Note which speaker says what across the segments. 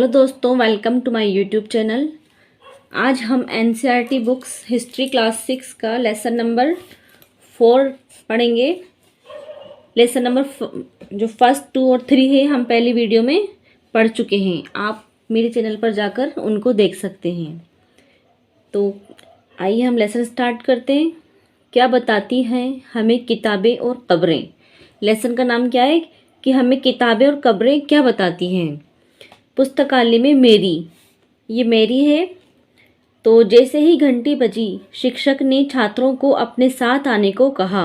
Speaker 1: Hello दोस्तों, welcome to my YouTube channel. आज हम एनसीईआरटी बुक्स हिस्ट्री क्लास 6 का लेसन नंबर 4 पढ़ेंगे। लेसन नंबर जो फर्स्ट 2 और 3 है हम पहली वीडियो में पढ़ चुके हैं। आप मेरे चैनल पर जाकर उनको देख सकते हैं। तो आइए हम लेसन स्टार्ट करते हैं। क्या बताती हैं हमें किताबें और कब्रें। लेसन का नाम क्या है कि हमें किताबें और कब्रें क्या बताती हैं। पुस्तकालय में मेरी, ये मेरी है। तो जैसे ही घंटी बजी, शिक्षक ने छात्रों को अपने साथ आने को कहा।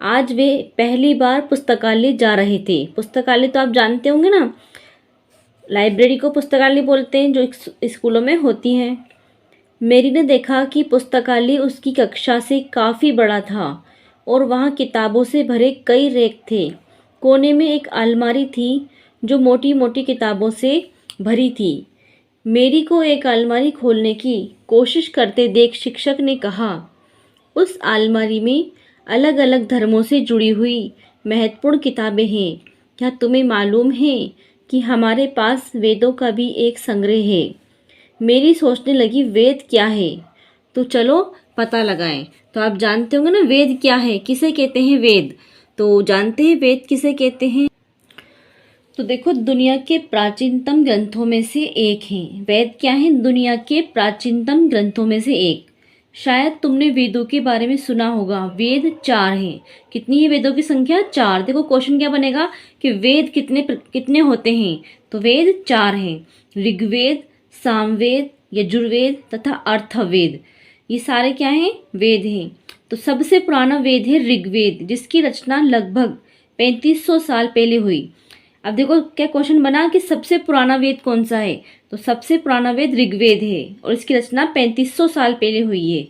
Speaker 1: आज वे पहली बार पुस्तकालय जा रहे थे। पुस्तकालय तो आप जानते होंगे ना, लाइब्रेरी को पुस्तकालय बोलते हैं जो स्कूलों में होती हैं। मेरी ने देखा कि पुस्तकालय उसकी कक्षा से काफ़ी बड़ा था और वहाँ किताबों से भरे कई रैक थे। कोने में एक अलमारी थी जो मोटी मोटी किताबों से भरी थी। मेरी को एक अलमारी खोलने की कोशिश करते देख शिक्षक ने कहा, उस अलमारी में अलग अलग धर्मों से जुड़ी हुई महत्वपूर्ण किताबें हैं। क्या तुम्हें मालूम है कि हमारे पास वेदों का भी एक संग्रह है। मेरी सोचने लगी, वेद क्या है, तो चलो पता लगाएं। तो आप जानते होंगे ना वेद क्या है, किसे कहते हैं वेद। तो जानते हैं वेद किसे कहते हैं। तो देखो, दुनिया के प्राचीनतम ग्रंथों में से एक है। वेद क्या है? दुनिया के प्राचीनतम ग्रंथों में से एक। शायद तुमने वेदों के बारे में सुना होगा। वेद 4 हैं। कितनी है वेदों की संख्या? 4। देखो क्वेश्चन क्या बनेगा कि वेद कितने होते हैं। तो वेद 4 हैं। ऋग्वेद, सामवेद, यजुर्वेद तथा अर्थवेद, ये सारे क्या हैं? वेद हैं। तो सबसे पुराना वेद है ऋग्वेद, जिसकी रचना लगभग 3500 साल पहले हुई। अब देखो क्या क्वेश्चन बना कि सबसे पुराना वेद कौन सा है। तो सबसे पुराना वेद ऋग्वेद है और इसकी रचना 3500 साल पहले हुई है।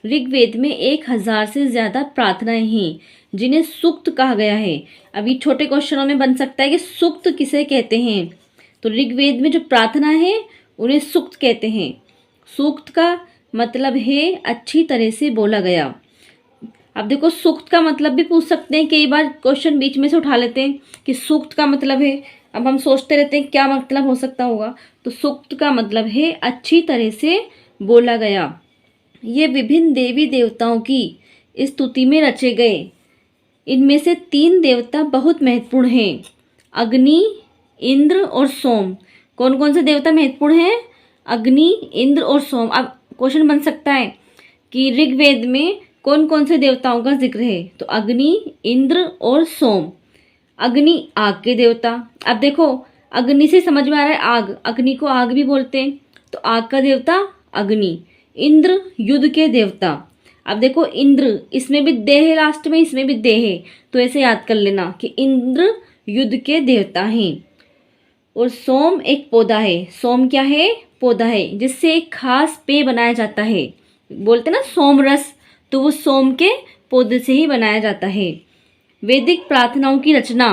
Speaker 1: ऋग्वेद में 1000 से ज़्यादा प्रार्थनाएं हैं जिन्हें सूक्त कहा गया है। अभी छोटे क्वेश्चनों में बन सकता है कि सूक्त किसे कहते हैं। तो ऋग्वेद में जो प्रार्थना है उन्हें सूक्त कहते हैं। सूक्त का मतलब है अच्छी तरह से बोला गया। अब देखो सूक्त का मतलब भी पूछ सकते हैं। कई बार क्वेश्चन बीच में से उठा लेते हैं कि सूक्त का मतलब है। अब हम सोचते रहते हैं क्या मतलब हो सकता होगा। तो सूक्त का मतलब है अच्छी तरह से बोला गया। ये विभिन्न देवी देवताओं की स्तुति में रचे गए। इनमें से 3 देवता बहुत महत्वपूर्ण हैं, अग्नि, इंद्र और सोम। कौन कौन से देवता महत्वपूर्ण हैं? अग्नि, इंद्र और सोम। अब क्वेश्चन बन सकता है कि ऋग्वेद में कौन कौन से देवताओं का जिक्र है। तो अग्नि, इंद्र और सोम। अग्नि आग के देवता। अब देखो अग्नि से समझ में आ रहा है आग, अग्नि को आग भी बोलते हैं। तो आग का देवता अग्नि। इंद्र युद्ध के देवता। अब देखो इंद्र, इसमें भी दे है लास्ट में, इसमें भी दे है, तो ऐसे याद कर लेना कि इंद्र युद्ध के देवता हैं। और सोम एक पौधा है। सोम क्या है? पौधा है जिससे एक खास पेय बनाया जाता है। बोलते ना सोम रस, तो वो सोम के पौधे से ही बनाया जाता है। वैदिक प्रार्थनाओं की रचना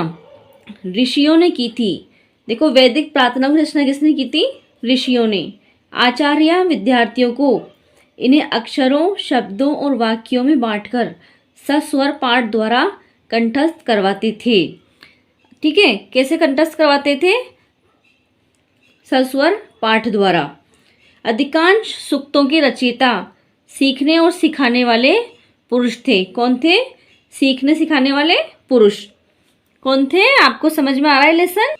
Speaker 1: ऋषियों ने की थी। देखो वैदिक प्रार्थनाओं की रचना किसने की थी? ऋषियों ने। आचार्य विद्यार्थियों को इन्हें अक्षरों, शब्दों और वाक्यों में बांटकर सस्वर पाठ द्वारा कंठस्थ करवाते थे। ठीक है, कैसे कंठस्थ करवाते थे? सस्वर पाठ द्वारा। अधिकांश सूक्तों के रचयिता सीखने और सिखाने वाले पुरुष थे। कौन थे? सीखने सिखाने वाले पुरुष। कौन थे? आपको समझ में आ रहा है लेसन?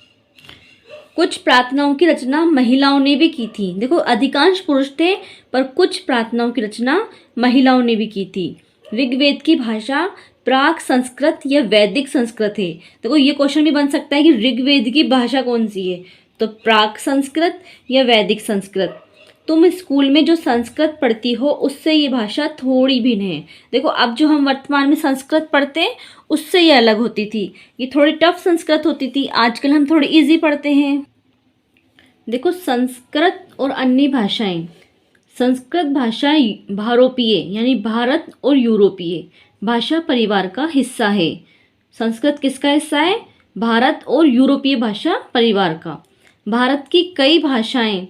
Speaker 1: कुछ प्रार्थनाओं की रचना महिलाओं ने भी की थी। देखो अधिकांश पुरुष थे पर कुछ प्रार्थनाओं की रचना महिलाओं ने भी की थी। ऋग्वेद की भाषा प्राक संस्कृत या वैदिक संस्कृत है। देखो ये क्वेश्चन भी बन सकता है कि ऋग्वेद की भाषा कौन सी है। तो प्राक संस्कृत या वैदिक संस्कृत। तुम स्कूल में जो संस्कृत पढ़ती हो उससे ये भाषा थोड़ी भिन्न है। देखो अब जो हम वर्तमान में संस्कृत पढ़ते हैं उससे ये अलग होती थी। ये थोड़ी टफ संस्कृत होती थी, आजकल हम थोड़ी इजी पढ़ते हैं। देखो संस्कृत और अन्य भाषाएं। संस्कृत भाषा भारोपीय यानी भारत और यूरोपीय भाषा परिवार का हिस्सा है। संस्कृत किसका हिस्सा है? भारत और यूरोपीय भाषा परिवार का। भारत की कई भाषाएं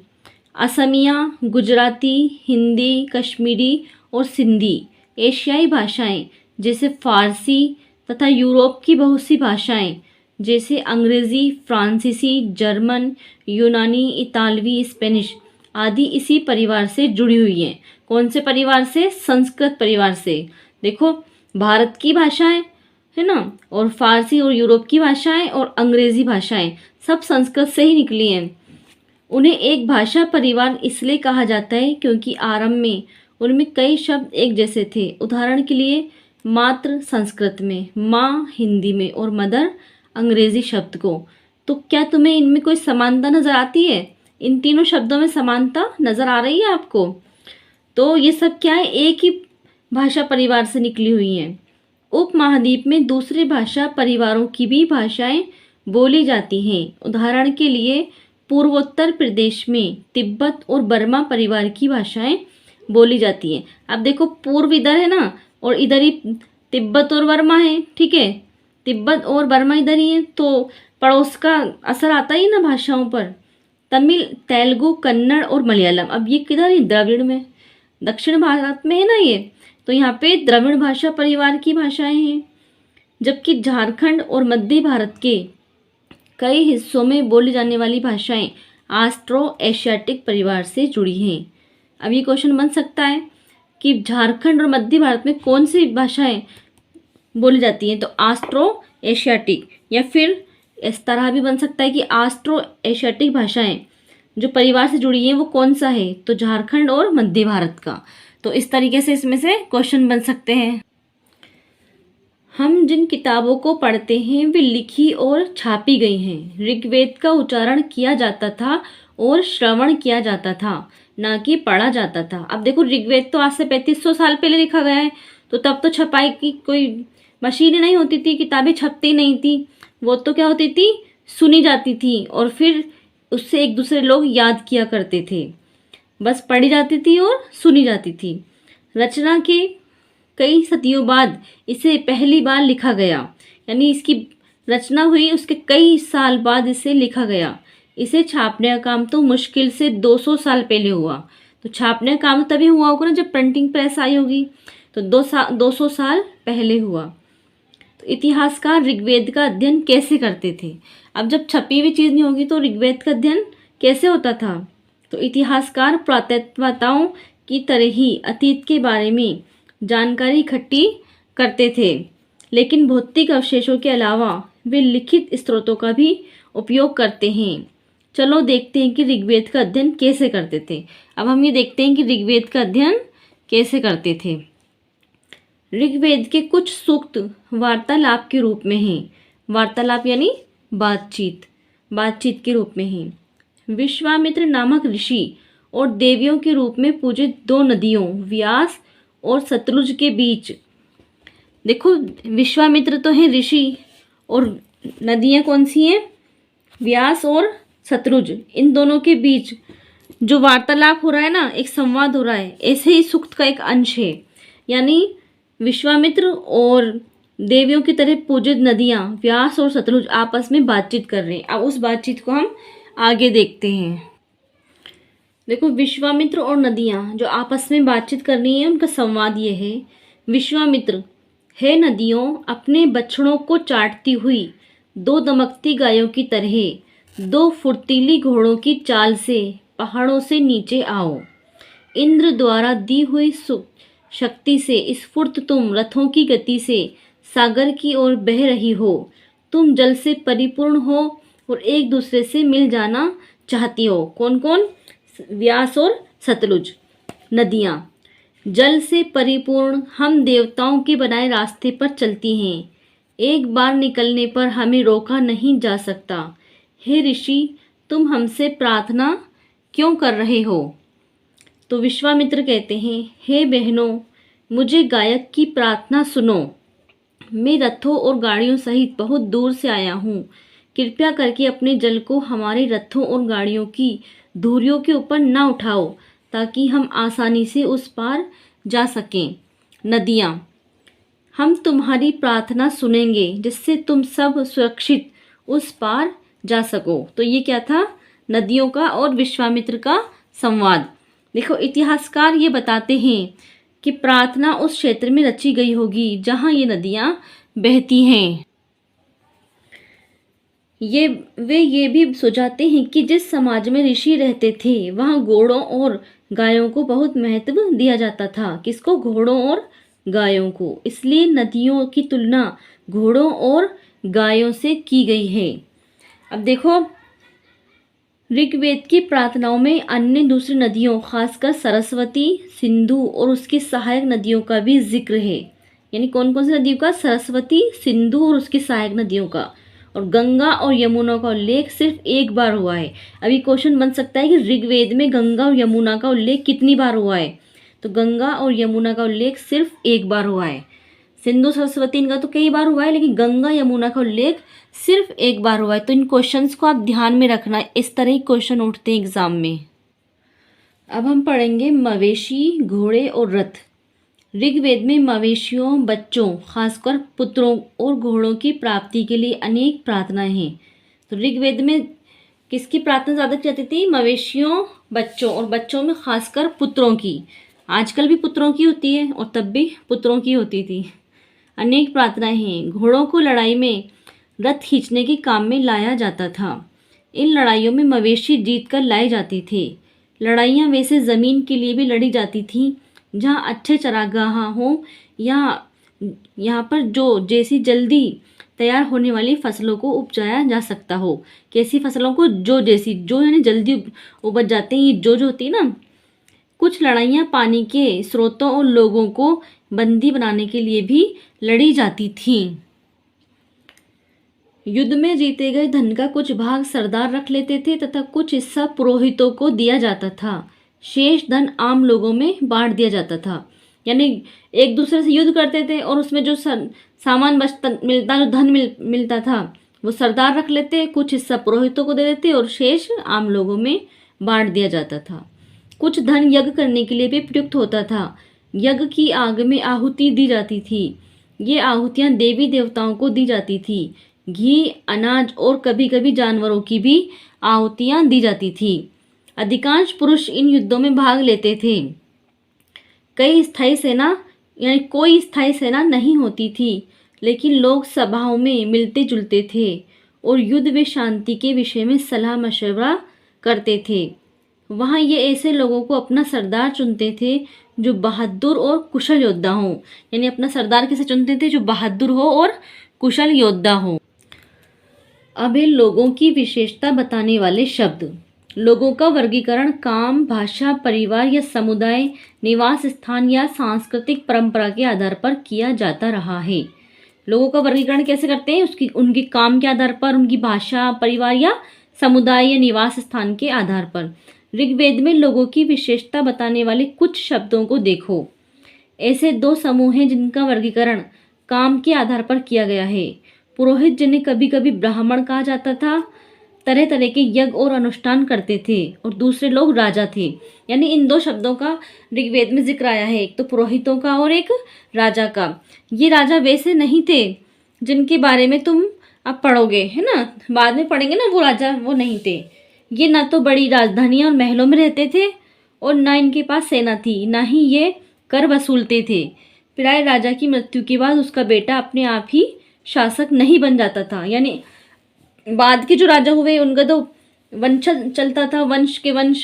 Speaker 1: असमिया, गुजराती, हिंदी, कश्मीरी और सिंधी एशियाई भाषाएं जैसे फारसी तथा यूरोप की बहुत सी भाषाएं जैसे अंग्रेज़ी, फ्रांसीसी, जर्मन, यूनानी, इतालवी, स्पेनिश आदि इसी परिवार से जुड़ी हुई हैं। कौन से परिवार से? संस्कृत परिवार से। देखो, भारत की भाषाएं है ना, और फारसी और यूरोप की भाषाएं और अंग्रेजी भाषाएं सब संस्कृत से ही निकली हैं। उन्हें एक भाषा परिवार इसलिए कहा जाता है क्योंकि आरंभ में उनमें कई शब्द एक जैसे थे। उदाहरण के लिए मातृ संस्कृत में, माँ हिंदी में और मदर अंग्रेजी शब्द को। तो क्या तुम्हें इनमें कोई समानता नजर आती है? इन तीनों शब्दों में समानता नजर आ रही है आपको? तो ये सब क्या है? एक ही भाषा परिवार से निकली हुई हैं। उपमहाद्वीप में दूसरे भाषा परिवारों की भी भाषाएं बोली जाती हैं। उदाहरण के लिए पूर्वोत्तर प्रदेश में तिब्बत और बर्मा परिवार की भाषाएं बोली जाती हैं। अब देखो, पूर्व इधर है ना, और इधर ही तिब्बत और बर्मा है, ठीक है, तिब्बत और बर्मा इधर ही है, तो पड़ोस का असर आता ही ना भाषाओं पर। तमिल, तेलुगु, कन्नड़ और मलयालम, अब ये किधर है? द्रविड़ में, दक्षिण भारत में है ना ये, तो यहाँ पे द्रविड़ भाषा परिवार की भाषाएं हैं। जबकि झारखंड और मध्य भारत के कई हिस्सों में बोली जाने वाली भाषाएं ऑस्ट्रो एशियाटिक परिवार से जुड़ी हैं। अब ये क्वेश्चन बन सकता है कि झारखंड और मध्य भारत में कौन सी भाषाएं बोली जाती हैं? तो ऑस्ट्रो एशियाटिक, या फिर इस तरह भी बन सकता है कि ऑस्ट्रो एशियाटिक भाषाएं जो परिवार से जुड़ी हैं वो कौन सा है? तो झारखंड और मध्य भारत का। तो इस तरीके से इसमें से क्वेश्चन बन सकते हैं। हम जिन किताबों को पढ़ते हैं वे लिखी और छापी गई हैं। ऋग्वेद का उच्चारण किया जाता था और श्रवण किया जाता था, ना कि पढ़ा जाता था। अब देखो, ऋग्वेद तो आज से 3500 साल पहले लिखा गया है, तो तब तो छपाई की कोई मशीन ही नहीं होती थी, किताबें छपती नहीं थी। वो तो क्या होती थी? सुनी जाती थी और फिर उससे एक दूसरे लोग याद किया करते थे। बस पढ़ी जाती थी और सुनी जाती थी। रचना के कई सदियों बाद इसे पहली बार लिखा गया, यानी इसकी रचना हुई उसके कई साल बाद इसे लिखा गया। इसे छापने का काम तो मुश्किल से 200 साल पहले हुआ। तो छापने का काम तभी हुआ होगा ना जब प्रिंटिंग प्रेस आई होगी, तो 200 साल पहले हुआ। तो इतिहासकार ऋग्वेद का अध्ययन कैसे करते थे? अब जब छपी हुई चीज़ नहीं होगी तो ऋग्वेद का अध्ययन कैसे होता था? तो इतिहासकार पुरातत्ववेत्ताओं की तरह ही अतीत के बारे में जानकारी इकट्ठी करते थे, लेकिन भौतिक अवशेषों के अलावा वे लिखित स्रोतों का भी उपयोग करते हैं। चलो देखते हैं कि ऋग्वेद का अध्ययन कैसे करते थे। अब हम ये देखते हैं कि ऋग्वेद का अध्ययन कैसे करते थे। ऋग्वेद के कुछ सूक्त वार्तालाप के रूप में हैं। वार्तालाप यानी बातचीत के रूप में हैं। विश्वामित्र नामक ऋषि और देवियों के रूप में पूजित दो नदियों व्यास और सतलुज के बीच, देखो विश्वामित्र तो है ऋषि और नदियाँ कौन सी हैं? व्यास और सतलुज। इन दोनों के बीच जो वार्तालाप हो रहा है ना, एक संवाद हो रहा है, ऐसे ही सूक्त का एक अंश है। यानी विश्वामित्र और देवियों की तरह पूजित नदियाँ व्यास और सतलुज आपस में बातचीत कर रहे हैं। अब उस बातचीत को हम आगे देखते हैं। देखो, विश्वामित्र और नदियाँ जो आपस में बातचीत कर रही हैं उनका संवाद ये है। विश्वामित्र, हे नदियों, अपने बछड़ों को चाटती हुई दो दमकती गायों की तरह दो फुर्तीली घोड़ों की चाल से पहाड़ों से नीचे आओ। इंद्र द्वारा दी हुई शक्ति से स्फूर्त तुम रथों की गति से सागर की ओर बह रही हो। तुम जल से परिपूर्ण हो और एक दूसरे से मिल जाना चाहती हो। कौन कौन? व्यास और सतलुज नदियाँ। जल से परिपूर्ण हम देवताओं के बनाए रास्ते पर चलती हैं। एक बार निकलने पर हमें रोका नहीं जा सकता। हे ऋषि, तुम हमसे प्रार्थना क्यों कर रहे हो? तो विश्वामित्र कहते हैं, हे बहनों, मुझे गायक की प्रार्थना सुनो। मैं रथों और गाड़ियों सहित बहुत दूर से आया हूँ। कृपया करके अपने जल को हमारे रथों और गाड़ियों की धुरियों के ऊपर न उठाओ, ताकि हम आसानी से उस पार जा सकें। नदियाँ, हम तुम्हारी प्रार्थना सुनेंगे जिससे तुम सब सुरक्षित उस पार जा सको। तो ये क्या था? नदियों का और विश्वामित्र का संवाद। देखो, इतिहासकार ये बताते हैं कि प्रार्थना उस क्षेत्र में रची गई होगी जहाँ ये नदियाँ बहती हैं। ये वे ये भी सुझाते हैं कि जिस समाज में ऋषि रहते थे वहाँ घोड़ों और गायों को बहुत महत्व दिया जाता था। किसको? घोड़ों और गायों को। इसलिए नदियों की तुलना घोड़ों और गायों से की गई है। अब देखो, ऋग्वेद की प्रार्थनाओं में अन्य दूसरी नदियों खासकर सरस्वती, सिंधु और उसकी सहायक नदियों का भी जिक्र है। यानी कौन कौन सी नदियों का? सरस्वती, सिंधु और उसकी सहायक नदियों का। और गंगा और यमुना का उल्लेख सिर्फ एक बार हुआ है। अभी क्वेश्चन बन सकता है कि ऋग्वेद में गंगा और यमुना का उल्लेख कितनी बार हुआ है? तो गंगा और यमुना का उल्लेख सिर्फ एक बार हुआ है। सिंधु सरस्वती इनका तो कई बार हुआ है, लेकिन गंगा यमुना का उल्लेख सिर्फ एक बार हुआ है। तो इन क्वेश्चंस को आप ध्यान में रखना, इस तरह ही क्वेश्चन उठते हैं एग्जाम में। अब हम पढ़ेंगे मवेशी, घोड़े और रथ। ऋग्वेद में मवेशियों, बच्चों, खासकर पुत्रों और घोड़ों की प्राप्ति के लिए अनेक प्रार्थनाएं हैं। तो ऋग्वेद में किसकी प्रार्थना ज़्यादा की जाती थी? मवेशियों, बच्चों, और बच्चों में खासकर पुत्रों की। आजकल भी पुत्रों की होती है और तब भी पुत्रों की होती थी। अनेक प्रार्थनाएं हैं। घोड़ों को लड़ाई में रथ खींचने के काम में लाया जाता था। इन लड़ाइयों में मवेशी जीत कर लाए जाते थे। लड़ाइयाँ वैसे ज़मीन के लिए भी लड़ी जाती थीं जहाँ अच्छे चरागाह हों या यहाँ पर जैसी जल्दी तैयार होने वाली फसलों को उपजाया जा सकता हो। कैसी फसलों को? जो यानी जल्दी उपज जाते हैं, ये जो होती है ना। कुछ लड़ाइयाँ पानी के स्रोतों और लोगों को बंदी बनाने के लिए भी लड़ी जाती थीं। युद्ध में जीते गए धन का कुछ भाग सरदार रख लेते थे तथा कुछ हिस्सा पुरोहितों को दिया जाता था। शेष धन आम लोगों में बांट दिया जाता था। यानी एक दूसरे से युद्ध करते थे और उसमें जो सामान बचता मिलता, जो धन मिलता था, वो सरदार रख लेते, कुछ हिस्सा पुरोहितों को दे देते और शेष आम लोगों में बांट दिया जाता था। कुछ धन यज्ञ करने के लिए भी प्रयुक्त होता था। यज्ञ की आग में आहुति दी जाती थी। ये आहुतियाँ देवी देवताओं को दी जाती थी। घी, अनाज और कभी कभी जानवरों की भी आहुतियाँ दी जाती थी। अधिकांश पुरुष इन युद्धों में भाग लेते थे। कोई स्थायी सेना नहीं होती थी, लेकिन लोग सभाओं में मिलते जुलते थे और युद्ध व शांति के विषय में सलाह मशवरा करते थे। वहाँ ये ऐसे लोगों को अपना सरदार चुनते थे जो बहादुर और कुशल योद्धा हो। यानी अपना सरदार किसे चुनते थे? जो बहादुर हो और कुशल योद्धा हो। अब इन लोगों की विशेषता बताने वाले शब्द। लोगों का वर्गीकरण काम, भाषा, परिवार या समुदाय, निवास स्थान या सांस्कृतिक परंपरा के आधार पर किया जाता रहा है। लोगों का वर्गीकरण कैसे करते हैं? उनके काम के आधार पर, उनकी भाषा, परिवार या समुदाय या निवास स्थान के आधार पर। ऋग्वेद में लोगों की विशेषता बताने वाले कुछ शब्दों को देखो। ऐसे दो समूह हैं जिनका वर्गीकरण काम के आधार पर किया गया है। पुरोहित, जिन्हें कभी कभी ब्राह्मण कहा जाता था, तरह तरह के यज्ञ और अनुष्ठान करते थे, और दूसरे लोग राजा थे। यानी इन दो शब्दों का ऋग्वेद में जिक्र आया है, एक तो पुरोहितों का और एक राजा का। ये राजा वैसे नहीं थे जिनके बारे में तुम अब पढ़ोगे, है ना, बाद में पढ़ेंगे ना, वो राजा वो नहीं थे। ये ना तो बड़ी राजधानियां और महलों में रहते थे और ना इनके पास सेना थी, ना ही ये कर वसूलते थे। प्राय राजा की मृत्यु के बाद उसका बेटा अपने आप ही शासक नहीं बन जाता था। यानी बाद के जो राजा हुए उनका तो वंश चलता था, वंश के वंश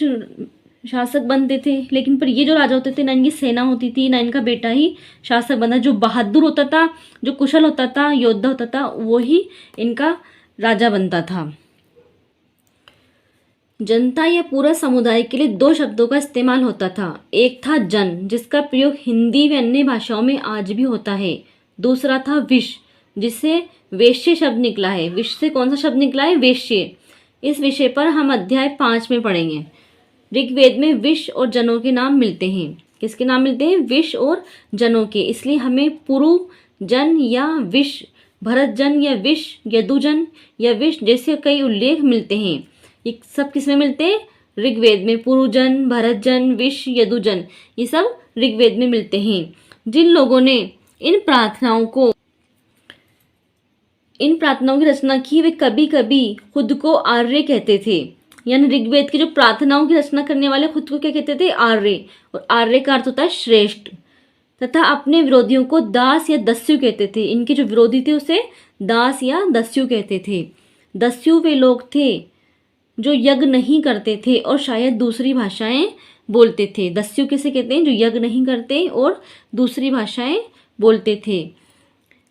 Speaker 1: शासक बनते थे, लेकिन पर ये जो राजा होते थे ना इनकी सेना होती थी, ना इनका बेटा ही शासक बना। जो बहादुर होता था, जो कुशल होता था, योद्धा होता था, वो ही इनका राजा बनता था। जनता या पूरा समुदाय के लिए दो शब्दों का इस्तेमाल होता था। एक था जन, जिसका प्रयोग हिंदी व अन्य भाषाओं में आज भी होता है। दूसरा था विश, जिससे वेश्य शब्द निकला है। विश से कौन सा शब्द निकला है? वेश्य। इस विषय पर हम अध्याय 5 में पढ़ेंगे। ऋग्वेद में विश और जनों के नाम मिलते हैं। किसके नाम मिलते हैं? विश और जनों के। इसलिए हमें पुरु जन या विश, भरत जन या विश, यदुजन या विश जैसे कई उल्लेख मिलते हैं। ये सब किसमें मिलते हैं? ऋग्वेद में। पुरुजन, भरतजन, विश, यदुजन, ये सब ऋग्वेद में मिलते हैं। जिन लोगों ने इन प्रार्थनाओं की रचना की वे कभी कभी खुद को आर्य कहते थे। यानी ऋग्वेद की जो प्रार्थनाओं की रचना करने वाले खुद को क्या कहते थे? आर्य। और आर्य का अर्थ होता है श्रेष्ठ। तथा अपने विरोधियों को दास या दस्यु कहते थे। इनके जो विरोधी थे उसे दास या दस्यु कहते थे। दस्यु वे लोग थे जो यज्ञ नहीं करते थे और शायद दूसरी भाषाएं बोलते थे। दस्यु किसे कहते हैं? जो यज्ञ नहीं करते और दूसरी भाषाएं बोलते थे।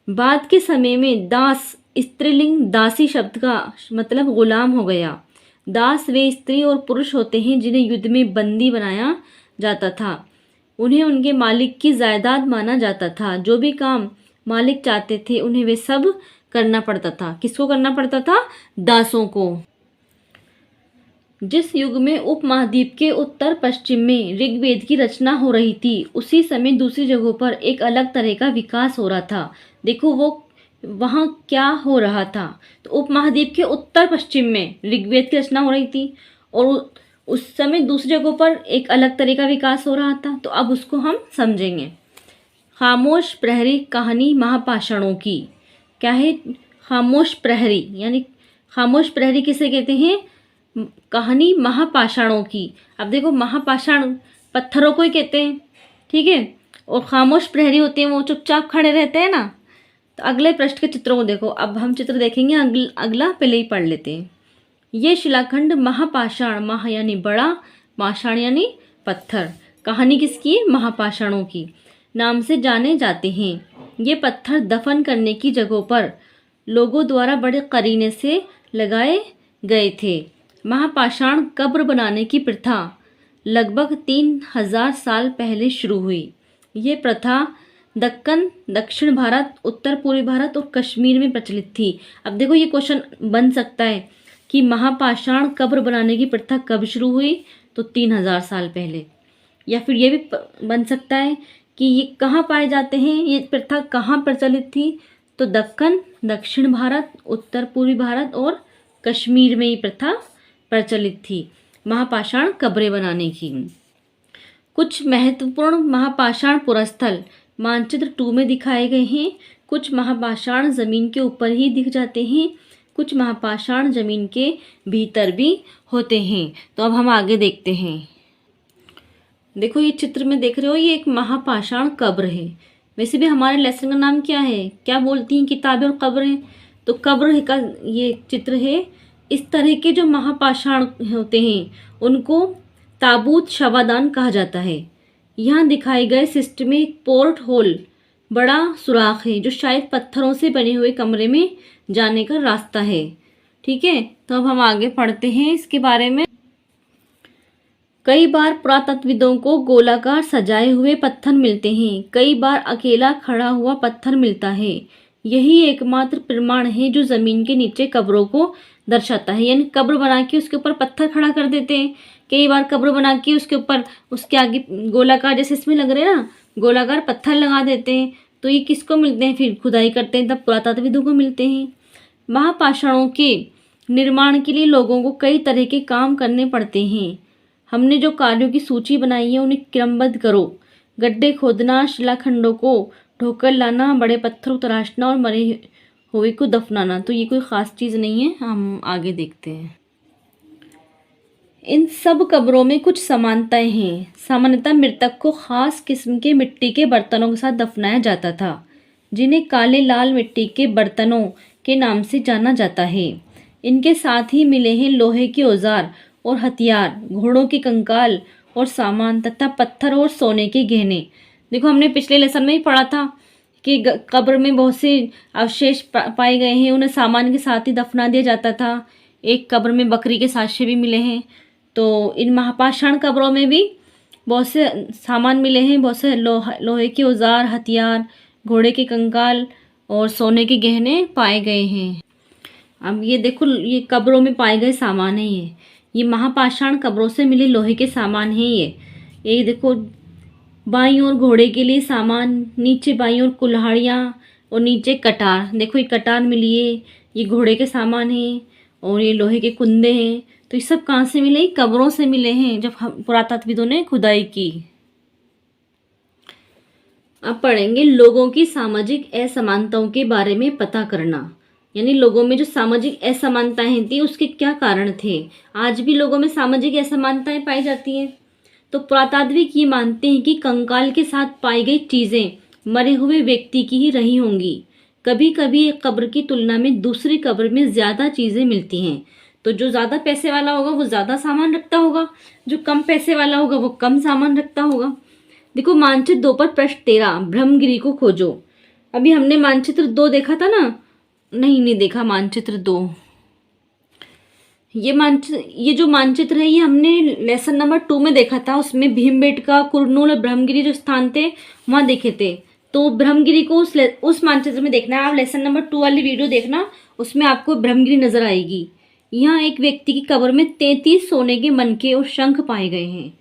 Speaker 1: बाद के समय में दास स्त्रीलिंग दासी शब्द का मतलब गुलाम हो गया। दास वे स्त्री और पुरुष होते हैं जिन्हें युद्ध में बंदी बनाया जाता था। उन्हें उनके मालिक की जायदाद माना जाता था। जो भी काम मालिक चाहते थे उन्हें वे सब करना पड़ता था। किसको करना पड़ता था? दासों को। जिस युग में उपमहाद्वीप के उत्तर पश्चिम में ऋग्वेद की रचना हो रही थी, उसी समय दूसरी जगहों पर एक अलग तरह का विकास हो रहा था। देखो वो वहाँ क्या हो रहा था। तो उपमहाद्वीप के उत्तर पश्चिम में ऋग्वेद की रचना हो रही थी और उस समय दूसरी जगहों पर एक अलग तरह का विकास हो रहा था। तो अब उसको हम समझेंगे। खामोश प्रहरी कहानी महापाषाणों की। क्या है खामोश प्रहरी? यानी खामोश प्रहरी किसे कहते हैं? कहानी महापाषाणों की। अब देखो महापाषाण पत्थरों को ही कहते हैं, ठीक है, और खामोश प्रहरी होते हैं वो चुपचाप खड़े रहते हैं ना। तो अगले पृष्ठ के चित्रों को देखो। अब हम चित्र देखेंगे, अगला पहले ही पढ़ लेते हैं। ये शिलाखंड महापाषाण, महा यानी बड़ा, पाषाण यानी पत्थर, कहानी किसकी है? महापाषाणों की नाम से जाने जाते हैं। ये पत्थर दफन करने की जगहों पर लोगों द्वारा बड़े करीने से लगाए गए थे। महापाषाण कब्र बनाने की प्रथा लगभग 3000 साल पहले शुरू हुई। ये प्रथा दक्कन, दक्षिण भारत, उत्तर पूर्वी भारत और कश्मीर में प्रचलित थी। अब देखो ये क्वेश्चन बन सकता है कि महापाषाण कब्र बनाने की प्रथा कब शुरू हुई? तो 3000 साल पहले। या फिर ये भी बन सकता है कि ये कहाँ पाए जाते हैं, ये प्रथा कहाँ प्रचलित थी? तो दक्कन, दक्षिण भारत, उत्तर पूर्वी भारत और कश्मीर में ये प्रथा प्रचलित थी महापाषाण कब्रें बनाने की। कुछ महत्वपूर्ण महापाषाण पुरस्थल मानचित्र 2 में दिखाए गए हैं। कुछ महापाषाण जमीन के ऊपर ही दिख जाते हैं, कुछ महापाषाण जमीन के भीतर भी होते हैं। तो अब हम आगे देखते हैं। देखो ये चित्र में देख रहे हो, ये एक महापाषाण कब्र है। वैसे भी हमारे लेसन का नाम क्या है? क्या बोलती हैं किताबें और कब्रें? तो कब्र का ये चित्र है। इस तरह के जो महापाषाण होते हैं उनको ताबूत शवादान कहा जाता है। यहाँ दिखाए गए सिस्टम में एक पोर्ट होल, बड़ा सुराख है जो शायद पत्थरों से बने हुए कमरे में जाने का रास्ता है। ठीक है, तो अब हम आगे पढ़ते हैं इसके बारे में। कई बार पुरातत्वविदों को गोलाकार सजाए हुए पत्थर मिलते हैं, कई बार अकेला खड़ा हुआ पत्थर मिलता है। यही एकमात्र प्रमाण है जो जमीन के नीचे कब्रों को दर्शाता है। यानी कब्र बना के उसके ऊपर पत्थर खड़ा कर देते हैं, कई बार कब्र बना के उसके ऊपर उसके आगे गोलाकार, जैसे इसमें लग रहे हैं ना, गोलाकार पत्थर लगा देते हैं। तो ये किसको मिलते हैं? फिर खुदाई करते हैं तब पुरातत्वविदों को मिलते हैं। महापाषाणों के निर्माण के लिए लोगों को कई तरह के काम करने पड़ते हैं। हमने जो कार्यों की सूची बनाई है उन्हें क्रमबद्ध करो। गड्ढे खोदना, शिलाखंडों को ढोकर लाना, बड़े पत्थर तराशना और मरे हुए को दफनाना। तो ये कोई ख़ास चीज़ नहीं है, हम आगे देखते हैं। इन सब कब्रों में कुछ समानताएं हैं। सामान्यतः मृतक को खास किस्म के मिट्टी के बर्तनों के साथ दफनाया जाता था, जिन्हें काले लाल मिट्टी के बर्तनों के नाम से जाना जाता है। इनके साथ ही मिले हैं लोहे के औजार और हथियार, घोड़ों के कंकाल और सामान तथा पत्थर और सोने के गहने। देखो हमने पिछले लेसन में ही पढ़ा था कि कब्र में बहुत से अवशेष पाए गए हैं, उन्हें सामान के साथ ही दफना दिया जाता था। एक कब्र में बकरी के साक्ष्य भी मिले हैं। तो इन महापाषाण कब्रों में भी बहुत से सामान मिले हैं, बहुत से लोहे के औजार, हथियार, घोड़े के कंकाल और सोने के गहने पाए गए हैं। अब ये देखो, ये कब्रों में पाए गए सामान है। ये महापाषाण कब्रों से मिले लोहे के सामान हैं। ये देखो, बाईं ओर घोड़े के लिए सामान, नीचे बाईं ओर कुल्हाड़ियाँ और नीचे कटार। देखो ये कटार मिली है, ये घोड़े के सामान हैं और ये लोहे के कुंदे हैं। तो ये सब कहाँ से मिले? कब्रों से मिले हैं जब पुरातत्वविदों ने खुदाई की। अब पढ़ेंगे लोगों की सामाजिक असमानताओं के बारे में पता करना। यानी लोगों में जो सामाजिक असमानताएं थी उसके क्या कारण थे। आज भी लोगों में सामाजिक असमानताएं पाई जाती हैं। तो पुरातात्विक ये मानते हैं कि कंकाल के साथ पाई गई चीज़ें मरे हुए व्यक्ति की ही रही होंगी। कभी कभी एक कब्र की तुलना में दूसरी कब्र में ज़्यादा चीज़ें मिलती हैं। तो जो ज़्यादा पैसे वाला होगा वो ज़्यादा सामान रखता होगा, जो कम पैसे वाला होगा वो कम सामान रखता होगा। देखो मानचित्र 2 पर प्रश्न 13, ब्रह्मगिरी को खोजो। अभी हमने मानचित्र 2 देखा था ना? नहीं देखा मानचित्र 2। ये जो मानचित्र है ये हमने लेसन नंबर 2 में देखा था। उसमें भीमबेटका, कुरनूल और ब्रह्मगिरी जो स्थान थे वहाँ देखे थे। तो ब्रह्मगिरी को उस मानचित्र में देखना है। आप लेसन नंबर 2 वाली वीडियो देखना, उसमें आपको ब्रह्मगिरी नजर आएगी। यहाँ एक व्यक्ति की कब्र में 33 सोने के मनके और शंख पाए गए हैं।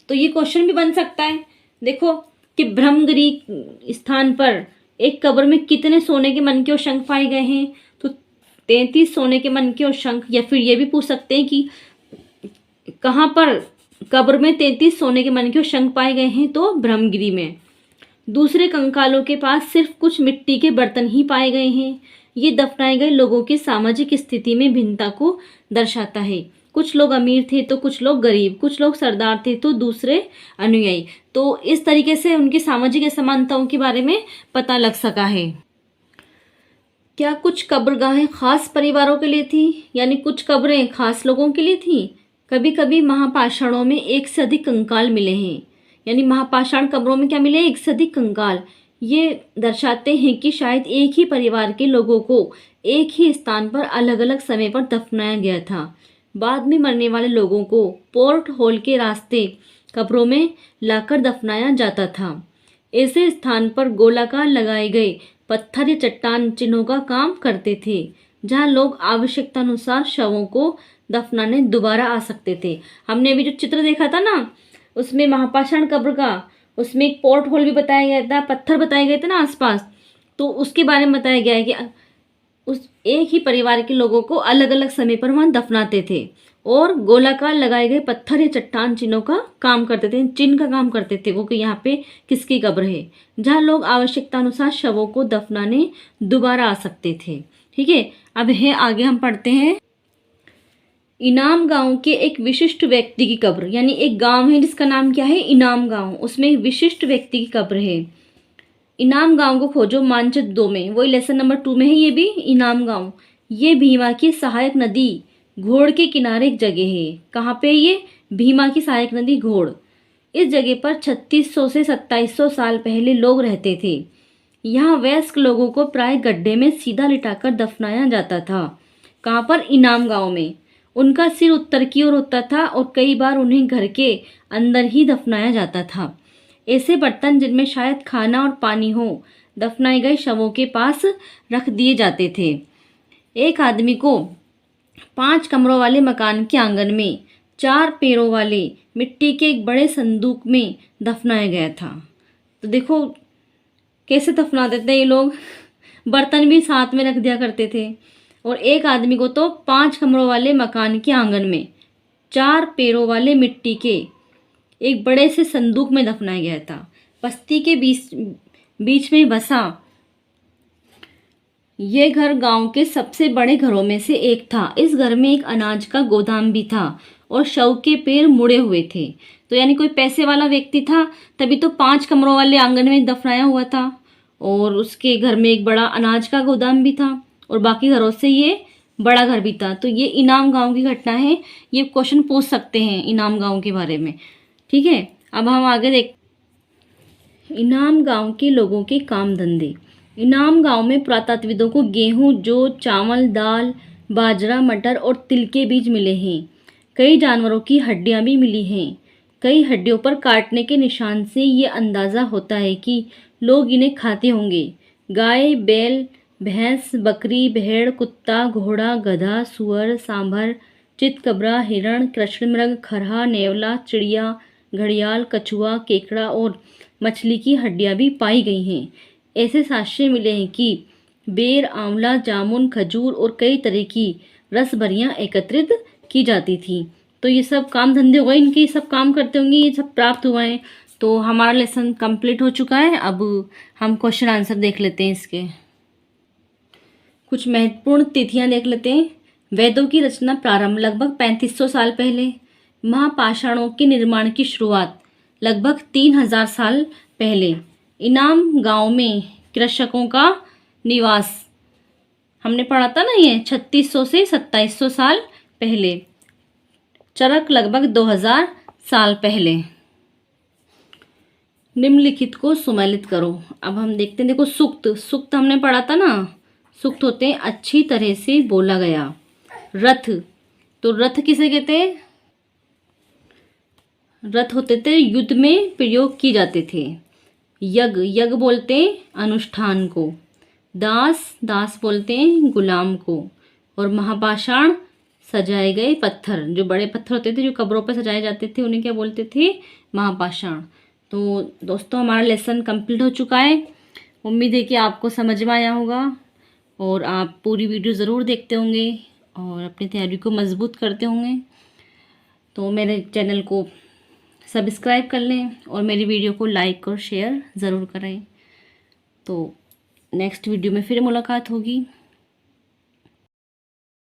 Speaker 1: तो ये क्वेश्चन भी बन सकता है, देखो कि ब्रह्मगिरी स्थान पर एक कब्र में कितने सोने के मनके और शंख पाए गए हैं। तो 33 सोने के मनके और शंख, या फिर ये भी पूछ सकते हैं कि कहाँ पर कब्र में 33 सोने के मनके और शंख पाए गए हैं। तो ब्रह्मगिरी में। दूसरे कंकालों के पास सिर्फ कुछ मिट्टी के बर्तन ही पाए गए हैं। ये दफनाए गए लोगों की सामाजिक स्थिति में भिन्नता को दर्शाता है। कुछ लोग अमीर थे तो कुछ लोग गरीब, कुछ लोग सरदार थे तो दूसरे अनुयायी। तो इस तरीके से उनकी सामाजिक असमानताओं के बारे में पता लग सका है। क्या कुछ कब्रगाहें खास परिवारों के लिए थी, यानी कुछ कब्रें खास लोगों के लिए थी। कभी कभी महापाषाणों में एक से अधिक कंकाल मिले हैं, यानी महापाषाण कब्रों में क्या मिले, एक से अधिक कंकाल। ये दर्शाते हैं कि शायद एक ही परिवार के लोगों को एक ही स्थान पर अलग अलग समय पर दफनाया गया था। बाद में मरने वाले लोगों को पोर्ट होल के रास्ते कब्रों में लाकर दफनाया जाता था। ऐसे स्थान पर गोलाकार लगाए गए पत्थर या चट्टान चिन्हों का काम करते थे, जहां लोग आवश्यकतानुसार शवों को दफनाने दोबारा आ सकते थे। हमने अभी जो चित्र देखा था ना, उसमें महापाषाण कब्र का, उसमें एक पोर्ट होल भी बताया गया था, पत्थर बताए गए थे ना आसपास। तो उसके बारे में बताया गया है कि उस एक ही परिवार के लोगों को अलग अलग समय पर वहां दफनाते थे और गोलाकार लगाए गए पत्थर या चट्टान चिन्हों का काम करते थे, चिन्ह का काम करते थे वो कि यहाँ पे किसकी कब्र है, जहाँ लोग आवश्यकतानुसार शवों को दफनाने दोबारा आ सकते थे। ठीक है, अब है आगे हम पढ़ते हैं। इनाम गांव के एक विशिष्ट व्यक्ति की कब्र, यानी एक गांव है जिसका नाम क्या है, इनाम गांव। उसमें एक विशिष्ट व्यक्ति की कब्र है। इनाम गांव को खोजो मानचित्र 2 में, वही लेसन नंबर 2 में है ये भी, इनाम गांव। ये भीमा की सहायक नदी घोड़ के किनारे एक जगह है। कहाँ पे ये, भीमा की सहायक नदी घोड़। इस जगह पर 3600 से 2700 साल पहले लोग रहते थे। यहाँ वयस्क लोगों को प्राय गड्ढे में सीधा लिटाकर दफनाया जाता था। कहाँ पर, इनाम गांव में। उनका सिर उत्तर की ओर होता था और कई बार उन्हें घर के अंदर ही दफनाया जाता था। ऐसे बर्तन जिनमें शायद खाना और पानी हो दफनाए गए शवों के पास रख दिए जाते थे। एक आदमी को 5 कमरों वाले मकान के आंगन में 4 पैरों वाले मिट्टी के एक बड़े संदूक में दफनाया गया था। तो देखो कैसे दफना देते ये लोग, बर्तन भी साथ में रख दिया करते थे। और एक आदमी को तो 5 कमरों वाले मकान के आंगन में 4 पैरों वाले मिट्टी के एक बड़े से संदूक में दफनाया गया था। बस्ती के बीच में बसा ये घर गांव के सबसे बड़े घरों में से एक था। इस घर में एक अनाज का गोदाम भी था और शव के पैर मुड़े हुए थे। तो यानी कोई पैसे वाला व्यक्ति था, तभी तो 5 कमरों वाले आंगन में दफनाया हुआ था और उसके घर में एक बड़ा अनाज का गोदाम भी था और बाकी घरों से ये बड़ा घर भी था। तो ये इनाम गांव की घटना है। ये क्वेश्चन पूछ सकते हैं इनाम गांव के बारे में। ठीक है, अब हम आगे देख। इनाम गांव के लोगों के काम धंधे। इनाम गांव में पुरातत्वविदों को गेहूं, जौ, चावल, दाल, बाजरा, मटर और तिल के बीज मिले हैं। कई जानवरों की हड्डियां भी मिली हैं। कई हड्डियों पर काटने के निशान से ये अंदाज़ा होता है कि लोग इन्हें खाते होंगे। गाय, बैल, भैंस, बकरी, भेड़, कुत्ता, घोड़ा, गधा, सुअर, सांभर, चितकबरा, हिरण, कृष्णमृग, खरहा, नेवला, चिड़िया, घड़ियाल, कछुआ, केकड़ा और मछली की हड्डियां भी पाई गई हैं। ऐसे साक्ष्य मिले हैं कि बेर, आंवला, जामुन, खजूर और कई तरह की रसभरियां एकत्रित की जाती थी। तो ये सब काम धंधे हो गए, इनके सब काम करते होंगे, ये सब प्राप्त हुआ है। तो हमारा लेसन कंप्लीट हो चुका है। अब हम क्वेश्चन आंसर देख लेते हैं इसके। कुछ महत्वपूर्ण तिथियां देख लेते हैं। वेदों की रचना प्रारंभ लगभग 3500 साल पहले। महापाषाणों के निर्माण की शुरुआत लगभग 3000 साल पहले। इनाम गांव में कृषकों का निवास। हमने पढ़ा था ना ये 3600 से 2700 साल पहले, चरक लगभग 2000 साल पहले। निम्नलिखित को सुमेलित करो। अब हम देखते हैं, देखो सूक्त, सूक्त हमने पढ़ा था ना, सूक्त होते हैं अच्छी तरह से बोला गया। रथ, तो रथ किसे कहते हैं? रथ होते थे युद्ध में प्रयोग किए जाते थे। यज्ञ, यज्ञ बोलते हैं अनुष्ठान को। दास, दास बोलते हैं गुलाम को। और महापाषाण, सजाए गए पत्थर, जो बड़े पत्थर होते थे जो कब्रों पर सजाए जाते थे उन्हें क्या बोलते थे? महापाषाण। तो दोस्तों हमारा लेसन कंप्लीट हो चुका है। उम्मीद है कि आपको समझ में आया होगा और आप पूरी वीडियो ज़रूर देखते होंगे और अपनी तैयारी को मजबूत करते होंगे। तो मेरे चैनल को सब्सक्राइब कर लें और मेरी वीडियो को लाइक और शेयर ज़रूर करें। तो नेक्स्ट वीडियो में फिर मुलाकात होगी।